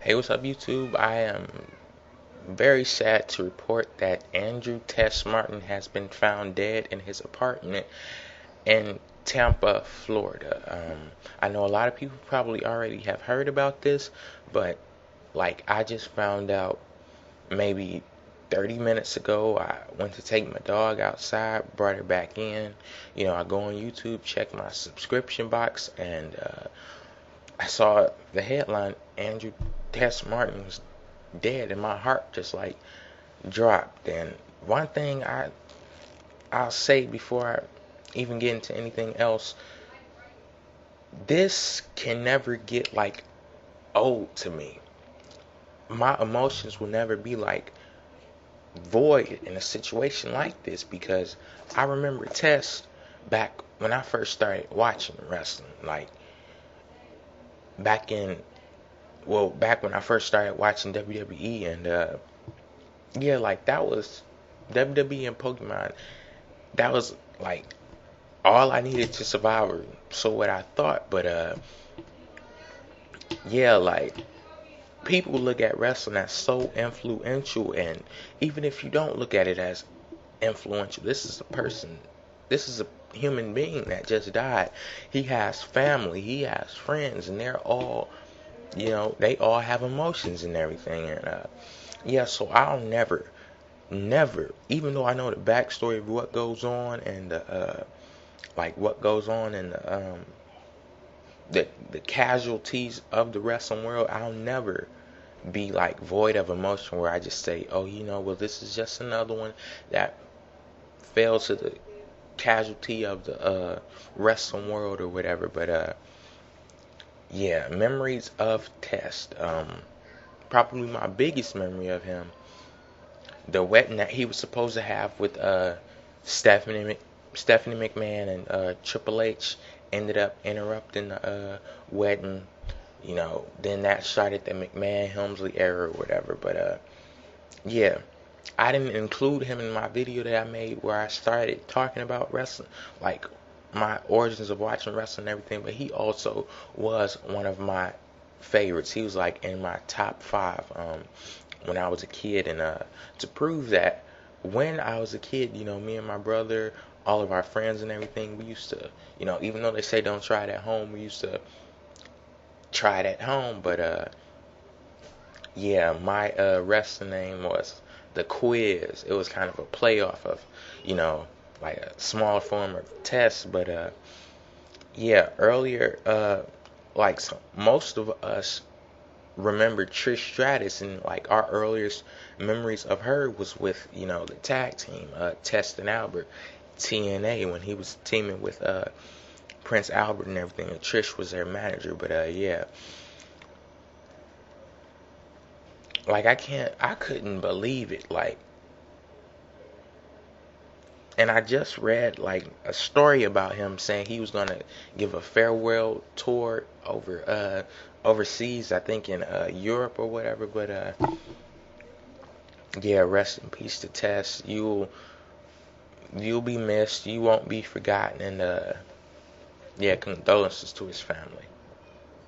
Hey, what's up, YouTube? I am very sad to report that Andrew Tess Martin has been found dead in his apartment in Tampa, Florida. I know a lot of people probably already have heard about this, but I just found out maybe 30 minutes ago. I went to take my dog outside, brought her back in. I go on YouTube, check my subscription box, and I saw the headline, Andrew Tess Martin was dead, and my heart just dropped. And one thing I'll say before I even get into anything else, this can never get old to me. My emotions will never be void in a situation like this, because I remember Tess back when I first started watching wrestling, back in back when I first started watching WWE. And that was WWE and Pokemon. That was all I needed to survive, or so what I thought. But yeah, people look at wrestling as so influential, and even if you don't look at it as influential, this is a person, this is a human being that just died. He has family, he has friends, and they're all, they all have emotions and everything. And yeah, so I'll never, even though I know the backstory of what goes on, and what goes on in the casualties of the wrestling world, I'll never be void of emotion where I just say, oh, well, this is just another one that fell to the casualty of the wrestling world or whatever. But yeah, memories of Test. Probably my biggest memory of him, the wedding that he was supposed to have with Stephanie Stephanie McMahon and Triple H, ended up interrupting the wedding. Then that started the McMahon Helmsley era or whatever. But yeah, I didn't include him in my video that I made where I started talking about wrestling, like my origins of watching wrestling and everything. But he also was one of my favorites. He was in my top five when I was a kid. And to prove that, when I was a kid, me and my brother, all of our friends and everything, we used to, even though they say don't try it at home, we used to try it at home. But yeah, my wrestling name was The Quiz. It was kind of a playoff of, a small form of test. But yeah, earlier, most of us remember Trish Stratus, and our earliest memories of her was with the tag team Test and Albert, TNA, when he was teaming with Prince Albert and everything, and Trish was their manager. But yeah, I couldn't believe it. And I just read a story about him saying he was gonna give a farewell tour overseas, I think in Europe or whatever. But yeah, rest in peace to Tess. You'll be missed. You won't be forgotten. And yeah, condolences to his family.